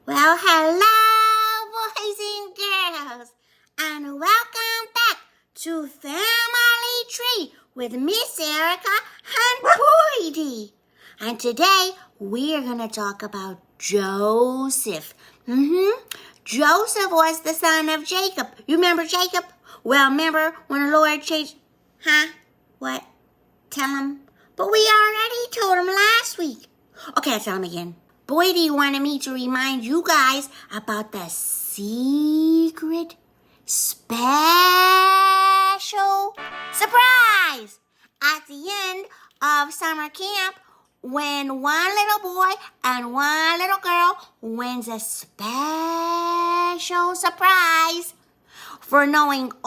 Well, hello, boys and girls, and welcome back to Family Tree with Miss Erica and Boydee. And today, we are going to talk about Joseph. Joseph was the son of Jacob. You remember Jacob? Well, remember when the Lord changed... What? Tell him. But we already told him last week. Okay, I'll tell him again. Boydee wanted me to remind you guys about the secret special surprise at the end of summer camp when one little boy and one little girl wins a special surprise for knowing the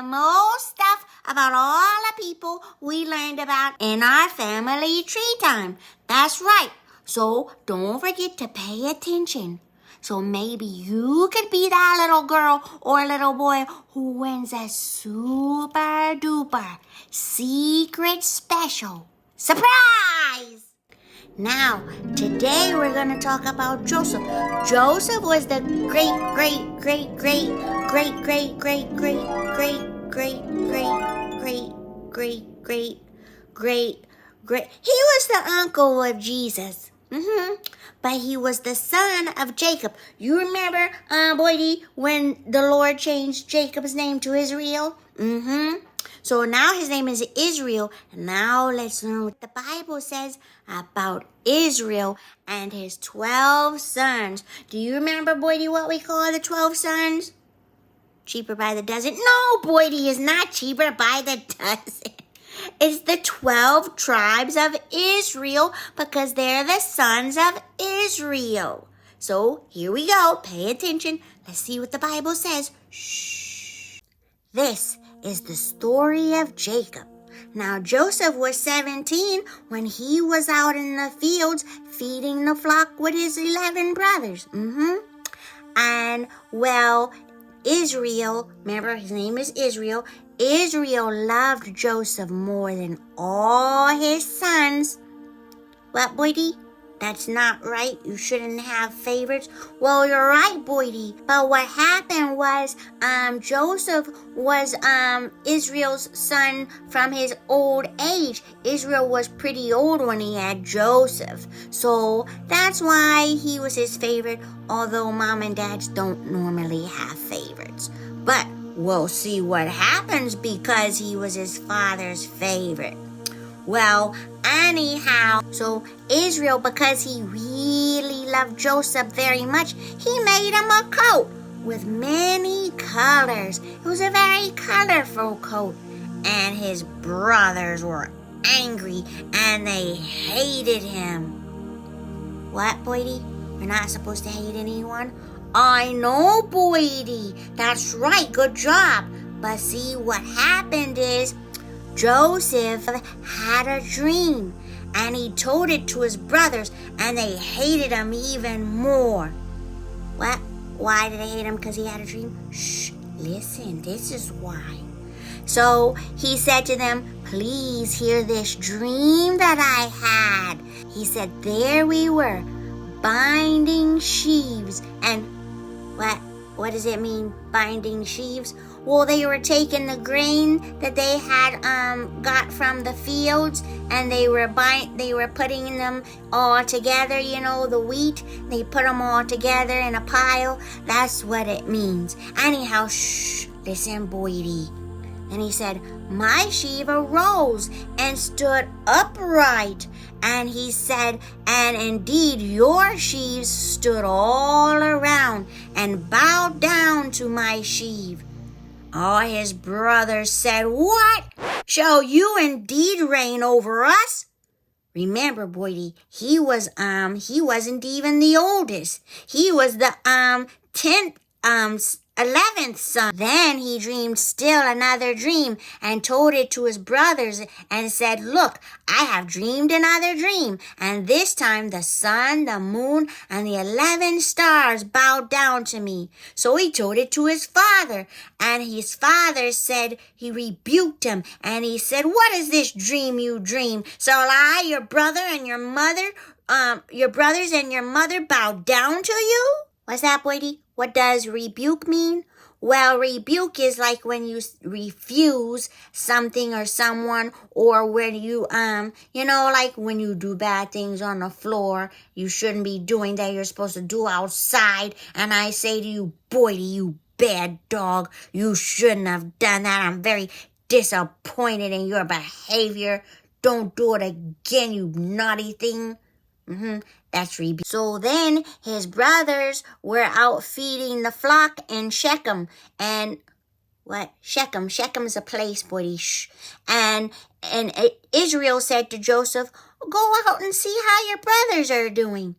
most stuff about all the people we learned about in our family tree time. That's right. So don't forget to pay attention. So maybe you could be that little girl or little boy who wins a super duper secret special surprise. Now, today we're going to talk about Joseph. Joseph was the great. He was the uncle of Jesus. But he was the son of Jacob. You remember, Boydee, when the Lord changed Jacob's name to Israel? So now his name is Israel. Now let's learn what the Bible says about Israel and his 12 sons. Do you remember, Boydee, what we call the 12 sons? Cheaper by the dozen? No, Boydee, is not cheaper by the dozen. It's the 12 tribes of Israel because they're the sons of Israel. So here we go. Pay attention. Let's see what the Bible says. Shh. This is the story of Jacob. Now, Joseph was 17 when he was out in the fields feeding the flock with his 11 brothers. And, well, Israel, remember his name is Israel, Israel loved Joseph more than all his sons. What, Boydee? That's not right. You shouldn't have favorites. Well, you're right, Boydee. But what happened was Joseph was Israel's son from his old age. Israel was pretty old when he had Joseph. So that's why he was his favorite, although mom and dads don't normally have favorites. But we'll see what happens because he was his father's favorite. Well, anyhow, so Israel, because he really loved Joseph very much, he made him a coat with many colors. It was a very colorful coat. And his brothers were angry and they hated him. What, Boydee? You're not supposed to hate anyone? I know, Boydee. That's right. Good job. But see, what happened is Joseph had a dream, and he told it to his brothers, and they hated him even more. What? Why did they hate him? Because he had a dream? Shh, listen, this is why. So he said to them, please hear this dream that I had. He said, there we were, binding sheaves. And what does it mean, binding sheaves? Well, they were taking the grain that they had got from the fields, and they were putting them all together, the wheat. They put them all together in a pile. That's what it means. Anyhow, shh, listen, Boydee. And he said, my sheaf arose and stood upright. And he said, and indeed your sheaves stood all around and bowed down to my sheaf. All his brothers said, what? Shall you indeed reign over us? Remember, Boydee, he wasn't even the oldest. He was the 11th son. Then he dreamed still another dream and told it to his brothers and said, look, I have dreamed another dream. And this time the sun, the moon, and the 11 stars bowed down to me. So he told it to his father. And his father said, he rebuked him. And he said, what is this dream you dream? Shall I, your brother and your mother, your brothers and your mother bow down to you? What's that, Boydee? What does rebuke mean? Well, rebuke is like when you refuse something or someone, or when you, like when you do bad things on the floor, you shouldn't be doing that. You're supposed to do outside. And I say to you, Boydee, you bad dog, you shouldn't have done that. I'm very disappointed in your behavior. Don't do it again, you naughty thing. That's rebuke. So then his brothers were out feeding the flock in Shechem. And what? Shechem. Shechem is a place, Boydee. And Israel said to Joseph, go out and see how your brothers are doing.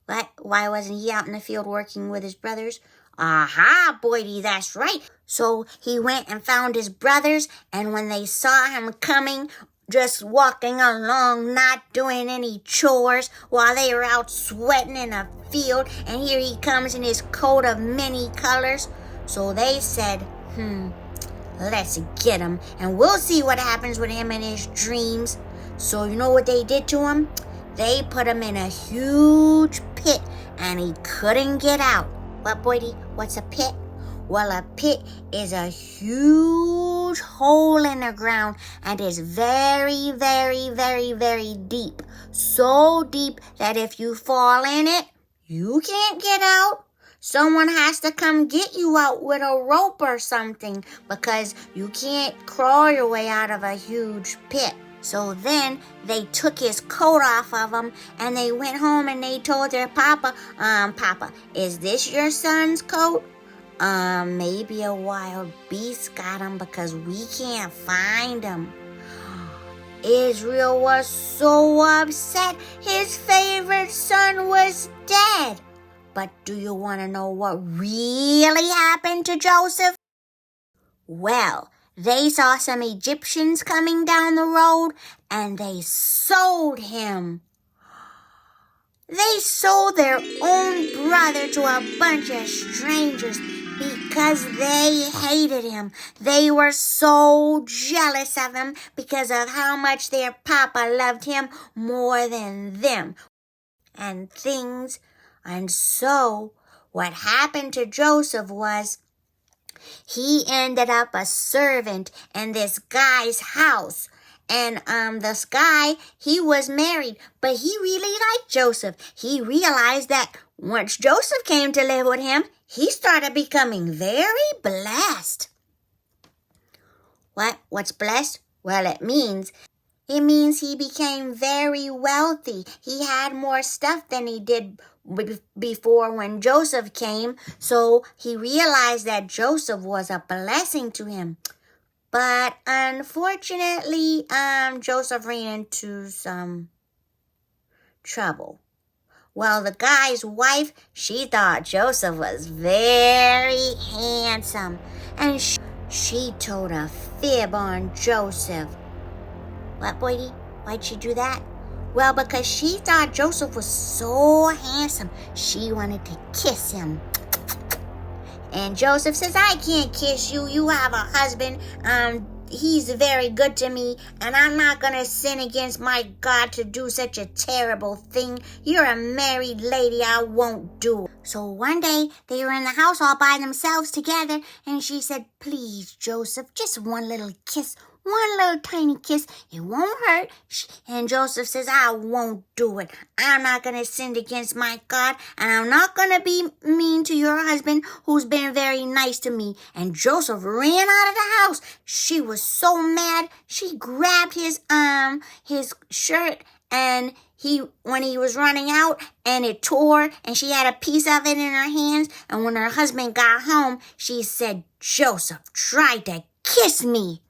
What? Why wasn't he out in the field working with his brothers? Aha, Boydee, that's right. So he went and found his brothers, and when they saw him coming, just walking along, not doing any chores while they were out sweating in a field, and here he comes in his coat of many colors. So they said, let's get him, and we'll see what happens with him in his dreams. So you know what they did to him? They put him in a huge pit, and he couldn't get out. What, Boydee? What's a pit? Well, a pit is a huge hole in the ground and is very, very, very, very deep. So deep that if you fall in it, you can't get out. Someone has to come get you out with a rope or something, because you can't crawl your way out of a huge pit. So then they took his coat off of him, and they went home and they told their papa, Papa, is this your son's coat? Maybe a wild beast got him because we can't find him. Israel was so upset. His favorite son was dead. But do you want to know what really happened to Joseph? Well, they saw some Egyptians coming down the road, and they sold him. They sold their own brother to a bunch of strangers because they hated him. They were so jealous of him because of how much their papa loved him more than them and things. And so what happened to Joseph was he ended up a servant in this guy's house. And this guy, he was married, but he really liked Joseph. He realized that once Joseph came to live with him, he started becoming very blessed. What's blessed? Well, it means he became very wealthy. He had more stuff than he did before when Joseph came. So he realized that Joseph was a blessing to him. But unfortunately, Joseph ran into some trouble. Well, the guy's wife, she thought Joseph was very handsome, and she told a fib on Joseph. What, Boydee? Why'd she do that? Well, because she thought Joseph was so handsome, she wanted to kiss him. And Joseph says, I can't kiss you. You have a husband. He's very good to me, and I'm not going to sin against my God to do such a terrible thing. You're a married lady. I won't do it. So one day, they were in the house all by themselves together, and she said, please, Joseph, just one little kiss. One little tiny kiss. It won't hurt. And Joseph says, I won't do it. I'm not going to sin against my God. And I'm not going to be mean to your husband who's been very nice to me. And Joseph ran out of the house. She was so mad. She grabbed his shirt, and when he was running out, and it tore, and she had a piece of it in her hands. And when her husband got home, she said, Joseph tried to kiss me.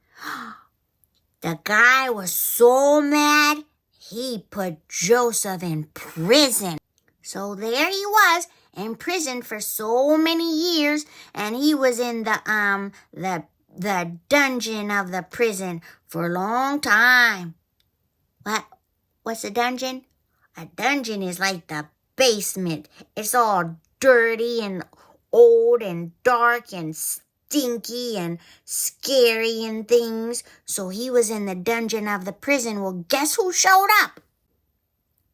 The guy was so mad, he put Joseph in prison. So there he was, in prison for so many years, and he was in the dungeon of the prison for a long time. What's a dungeon? A dungeon is like the basement. It's all dirty and old and dark and stinky and scary and things. So he was in the dungeon of the prison. Well, guess who showed up?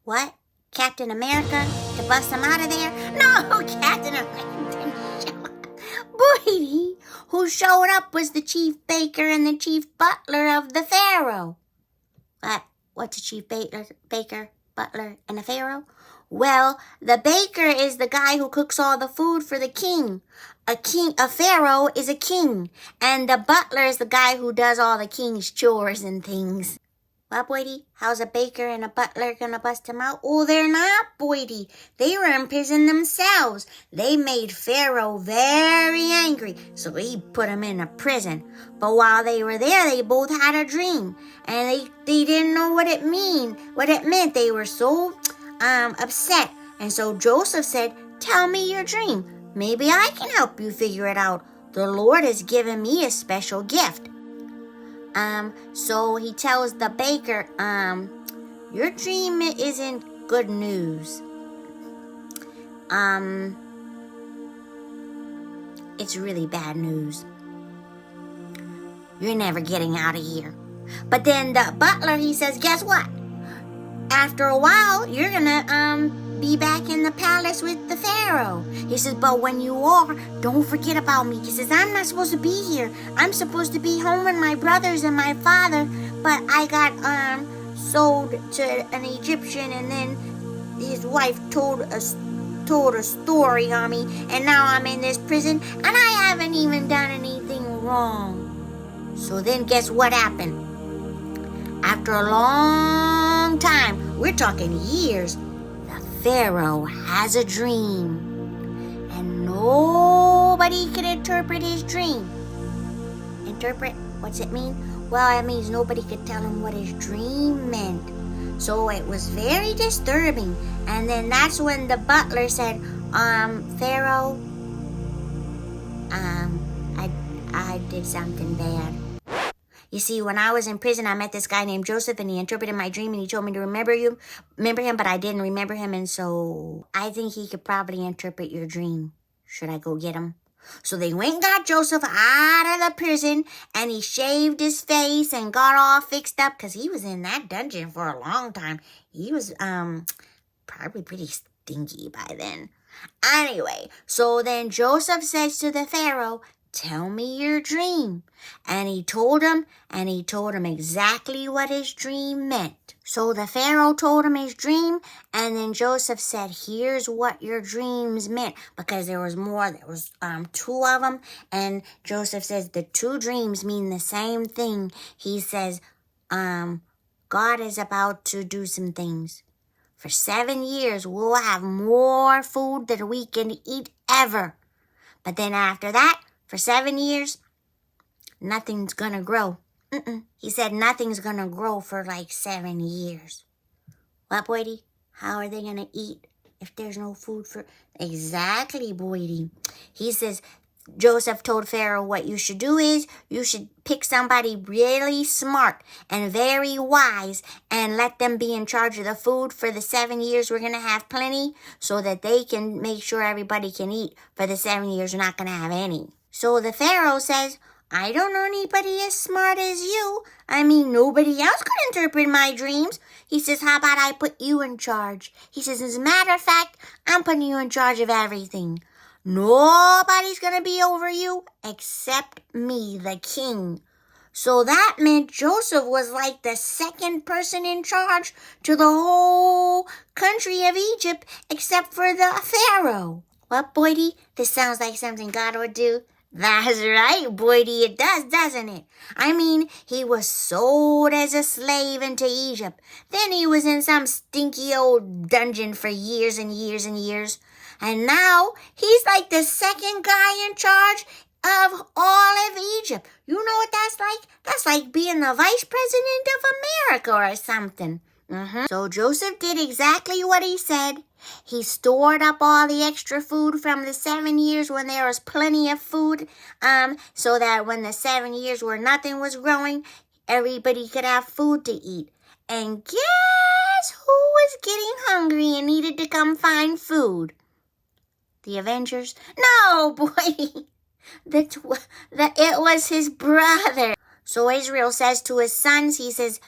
What? Captain America to bust him out of there? No, Captain America didn't show up. Boydee, who showed up was the chief baker and the chief butler of the Pharaoh. What's a chief baker, butler, and a Pharaoh? Well, the baker is the guy who cooks all the food for the king. A Pharaoh is a king, and the butler is the guy who does all the king's chores and things. Well, Boydee, how's a baker and a butler gonna bust him out? Oh, they're not, Boydee. They were in prison themselves. They made Pharaoh very angry, so he put him in a prison. But while they were there, they both had a dream, and they didn't know what it meant. They were so upset. And so Joseph said, "Tell me your dream. Maybe I can help you figure it out. The Lord has given me a special gift." So he tells the baker, your dream isn't good news. It's really bad news. You're never getting out of here. But then the butler, he says, guess what? After a while, you're gonna, be back in the palace with the Pharaoh. He says, but when you are, don't forget about me. He says, I'm not supposed to be here. I'm supposed to be home with my brothers and my father, but I got sold to an Egyptian, and then his wife told a story on me, and now I'm in this prison, and I haven't even done anything wrong. So then guess what happened? After a long time, we're talking years, Pharaoh has a dream, and nobody can interpret his dream. Interpret? What's it mean? Well, it means nobody could tell him what his dream meant. So it was very disturbing. And then that's when the butler said, Pharaoh, I did something bad. You see, when I was in prison, I met this guy named Joseph, and he interpreted my dream, and he told me to remember him, but I didn't remember him, and so I think he could probably interpret your dream. Should I go get him? So they went and got Joseph out of the prison, and he shaved his face and got all fixed up, because he was in that dungeon for a long time. He was probably pretty stinky by then. Anyway, so then Joseph says to the Pharaoh, tell me your dream. And he told him exactly what his dream meant. So the Pharaoh told him his dream, and then Joseph said, here's what your dreams meant, because there was more. There was two of them, and Joseph says the two dreams mean the same thing. He says, God is about to do some things. For 7 years, we'll have more food than we can eat ever. But then after that, for 7 years, nothing's gonna grow. He said nothing's gonna grow for like 7 years. What, Boydee? How are they gonna eat if there's no food for... Exactly, Boydee. He says, Joseph told Pharaoh what you should do is you should pick somebody really smart and very wise and let them be in charge of the food for the 7 years we're going to have plenty, so that they can make sure everybody can eat for the 7 years we're not going to have any. So the Pharaoh says, I don't know anybody as smart as you. I mean, nobody else could interpret my dreams. He says, how about I put you in charge? He says, as a matter of fact, I'm putting you in charge of everything. Nobody's going to be over you except me, the king. So that meant Joseph was like the second person in charge to the whole country of Egypt except for the Pharaoh. What, Boydee? This sounds like something God would do. That's right, Boydee, it does, doesn't it? I mean, he was sold as a slave into Egypt. Then he was in some stinky old dungeon for years and years and years. And now he's like the second guy in charge of all of Egypt. You know what that's like? That's like being the vice president of America or something. So Joseph did exactly what he said. He stored up all the extra food from the 7 years when there was plenty of food, so that when the 7 years where nothing was growing, everybody could have food to eat. And guess who was getting hungry and needed to come find food? The Avengers? No, boy. It was his brother. So Israel says to his sons, he says,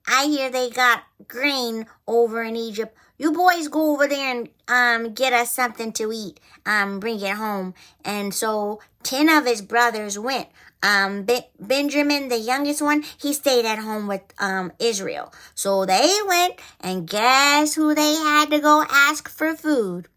I hear they got grain over in Egypt. you boys go over there and get us something to eat. Bring it home. And so 10 of his brothers went. Benjamin, the youngest one, he stayed at home with Israel. So they went, and guess who they had to go ask for food?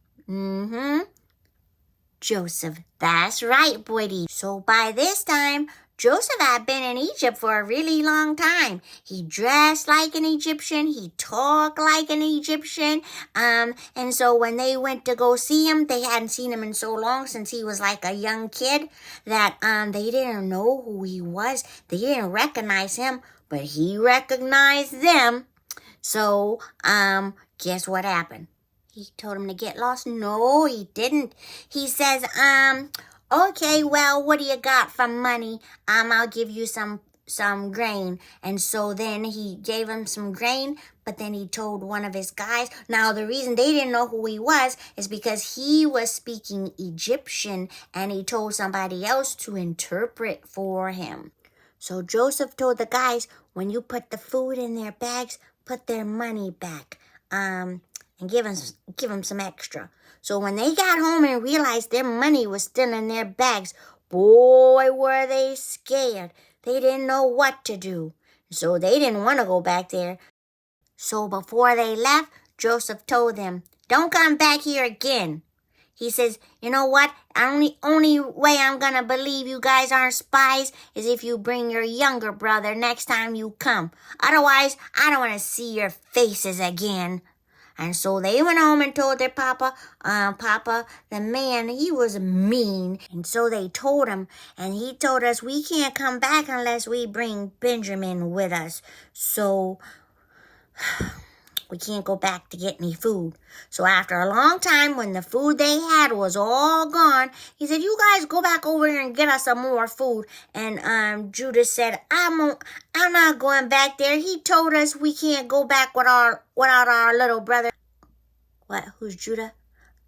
Joseph. That's right, Boydee. So by this time, Joseph had been in Egypt for a really long time. He dressed like an Egyptian. He talked like an Egyptian. And so when they went to go see him, they hadn't seen him in so long since he was like a young kid that they didn't know who he was. They didn't recognize him, but he recognized them. So guess what happened? He told him to get lost? No, he didn't. He says, okay, well, what do you got for money? I'll give you some grain. And so then he gave him some grain, but then he told one of his guys. Now, the reason they didn't know who he was is because he was speaking Egyptian, and he told somebody else to interpret for him. So Joseph told the guys, when you put the food in their bags, put their money back, and give them some extra. So when they got home and realized their money was still in their bags, boy, were they scared. They didn't know what to do. So they didn't want to go back there. So before they left, Joseph told them, don't come back here again. He says, you know what? Only way I'm going to believe you guys aren't spies is if you bring your younger brother next time you come. Otherwise, I don't want to see your faces again. And so they went home and told their papa, the man, he was mean. And so they told him, and he told us, we can't come back unless we bring Benjamin with us. So we can't go back to get any food. So after a long time, when the food they had was all gone, he said, you guys go back over here and get us some more food. And Judah said, I'm not going back there. He told us we can't go back without our little brother. What? Who's Judah?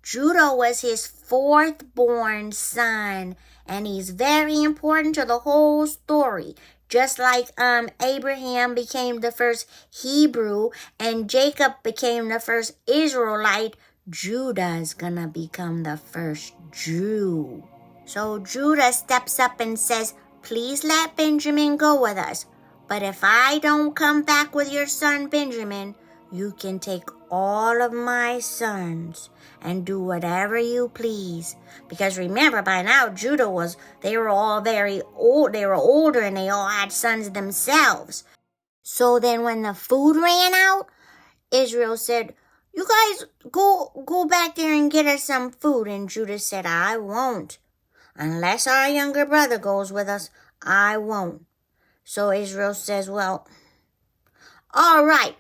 Judah was his fourth born son, and he's very important to the whole story. Just like Abraham became the first Hebrew and Jacob became the first Israelite, Judah's gonna become the first Jew. So Judah steps up and says, please let Benjamin go with us. But if I don't come back with your son Benjamin, you can take all of my sons and do whatever you please. Because remember, by now, they were all very old. They were older and they all had sons themselves. So then when the food ran out, Israel said, you guys go back there and get us some food. And Judah said, I won't. Unless our younger brother goes with us, I won't. So Israel says, well, all right.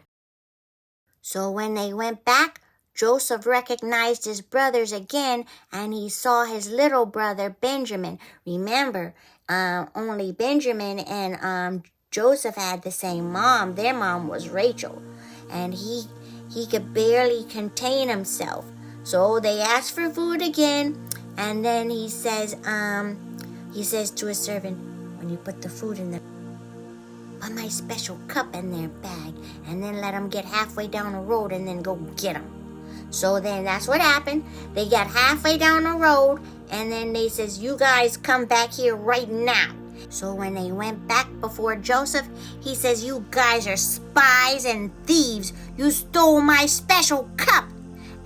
So when they went back, Joseph recognized his brothers again, and he saw his little brother Benjamin. Remember, only Benjamin and Joseph had the same mom. Their mom was Rachel, and he could barely contain himself. So they asked for food again, and then he says to his servant, when you put the food in the put my special cup in their bag, and then let them get halfway down the road and then go get them. So then that's what happened. They got halfway down the road, and then they says, you guys come back here right now. So when they went back before Joseph, he says, you guys are spies and thieves. You stole my special cup.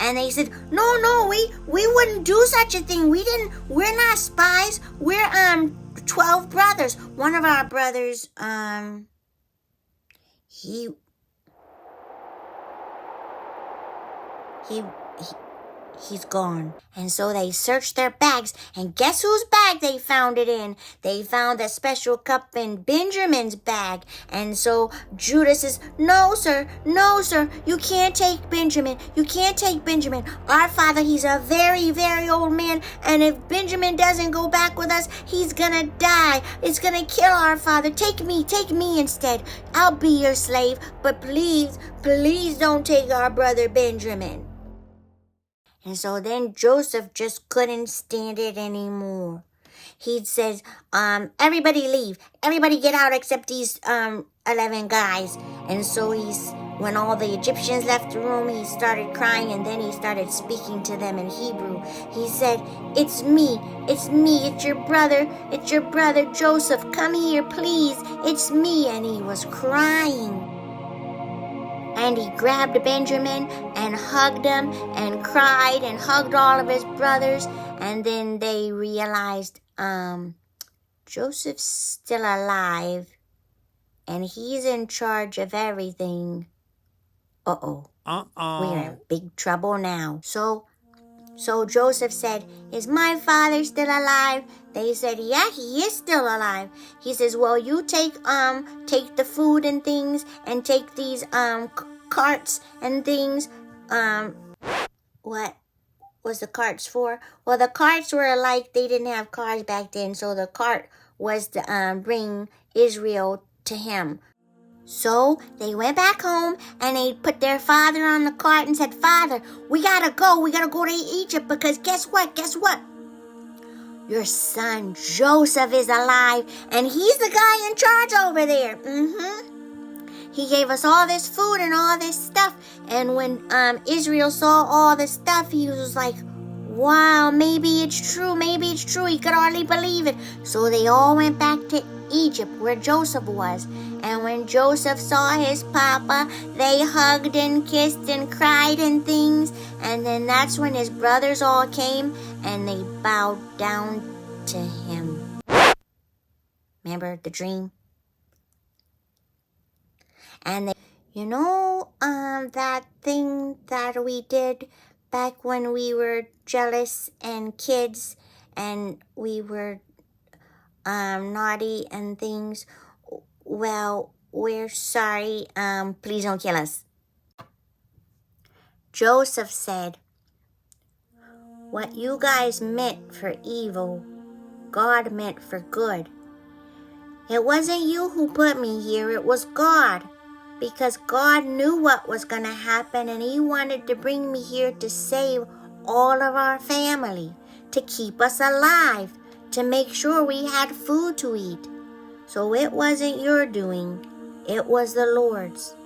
And they said, no, we wouldn't do such a thing. We're not spies. We're 12 brothers. One of our brothers, he's gone. And so they searched their bags, and guess whose bag they found it in? They found the special cup in Benjamin's bag. And so Judah says, no, sir, you can't take Benjamin. You can't take Benjamin. Our father, he's a very, very old man, and if Benjamin doesn't go back with us, he's gonna die. It's gonna kill our father. Take me instead. I'll be your slave, but please don't take our brother Benjamin. And so then Joseph just couldn't stand it anymore. He says, everybody leave. Everybody get out except these 11 guys. And so when all the Egyptians left the room, he started crying, and then he started speaking to them in Hebrew. He said, it's me, it's your brother Joseph, come here, please, it's me. And he was crying. And he grabbed Benjamin and hugged him and cried and hugged all of his brothers. And then they realized, Joseph's still alive and he's in charge of everything. We're in big trouble now. So Joseph said, is my father still alive? They said, yeah, he is still alive. He says, well, you take the food and things, and take these carts and things. What was the carts for? Well, the carts were like, they didn't have cars back then, so the cart was to bring Israel to him. So they went back home and they put their father on the cart and said, Father, we gotta go to Egypt, because guess what? Your son Joseph is alive and he's the guy in charge over there. He gave us all this food and all this stuff. And when Israel saw all this stuff, he was like, wow, maybe it's true. He could hardly believe it. So they all went back to Egypt, where Joseph was. And when Joseph saw his papa, they hugged and kissed and cried and things. And then that's when his brothers all came and they bowed down to him. Remember the dream? And that thing that we did back when we were jealous and kids and we were naughty and things. Well, we're sorry. Please don't kill us. Joseph said, what you guys meant for evil, God meant for good. It wasn't you who put me here, it was God. Because God knew what was going to happen, and he wanted to bring me here to save all of our family, to keep us alive, to make sure we had food to eat. So it wasn't your doing, it was the Lord's.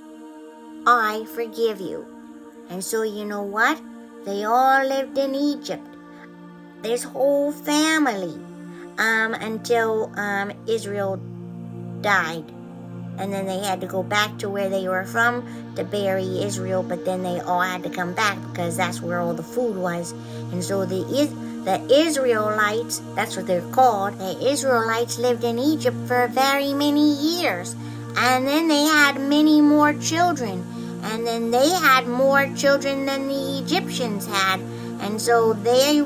I forgive you. And so you know what? They all lived in Egypt, this whole family, until Israel died. And then they had to go back to where they were from to bury Israel, but then they all had to come back because that's where all the food was. And so the Israelites, that's what they're called, the Israelites lived in Egypt for very many years. And then they had many more children. And then they had more children than the Egyptians had. And so they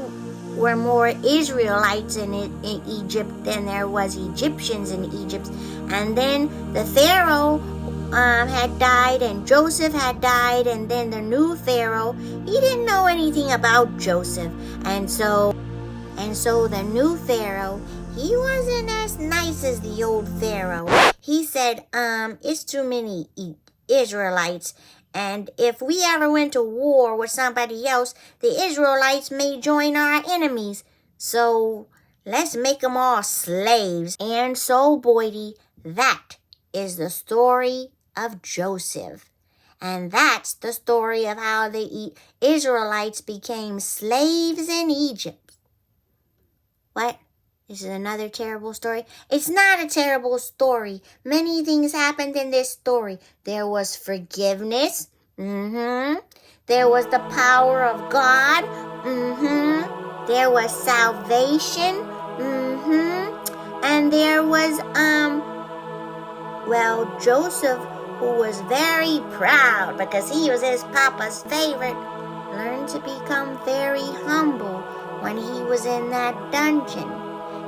were more Israelites in Egypt than there was Egyptians in Egypt. And then the Pharaoh had died, and Joseph had died, and then the new Pharaoh, he didn't know anything about Joseph. And so the new Pharaoh, he wasn't as nice as the old Pharaoh. He said, it's too many Israelites, and if we ever went to war with somebody else, the Israelites may join our enemies. So let's make them all slaves. And so, Boydee, that is the story of Joseph. And that's the story of how the Israelites became slaves in Egypt. What? This is another terrible story? It's not a terrible story. Many things happened in this story. There was forgiveness. There was the power of God. There was salvation. And there was, Joseph, who was very proud because he was his papa's favorite, learned to become very humble when he was in that dungeon.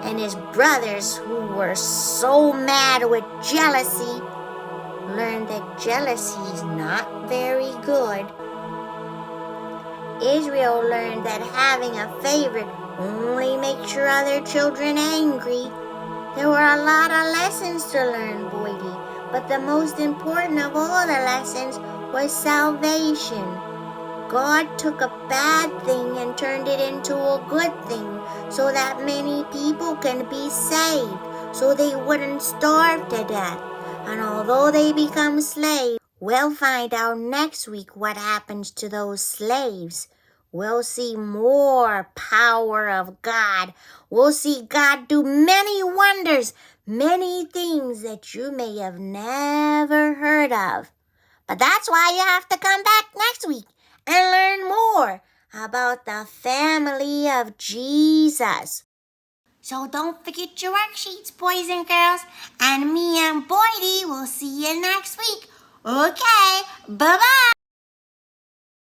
And his brothers, who were so mad with jealousy, learned that jealousy is not very good. Israel learned that having a favorite only makes your other children angry. There were a lot of lessons to learn, Boydee, but the most important of all the lessons was salvation. God took a bad thing and turned it into a good thing so that many people can be saved, so they wouldn't starve to death. And although they become slaves, We'll find out next week what happens to those slaves. We'll see more power of God. We'll see God do many wonders, many things that you may have never heard of. But that's why you have to come back next week and learn more about the family of Jesus. So don't forget your worksheets, boys and girls. And me and Boydee will see you next week. Okay, bye-bye.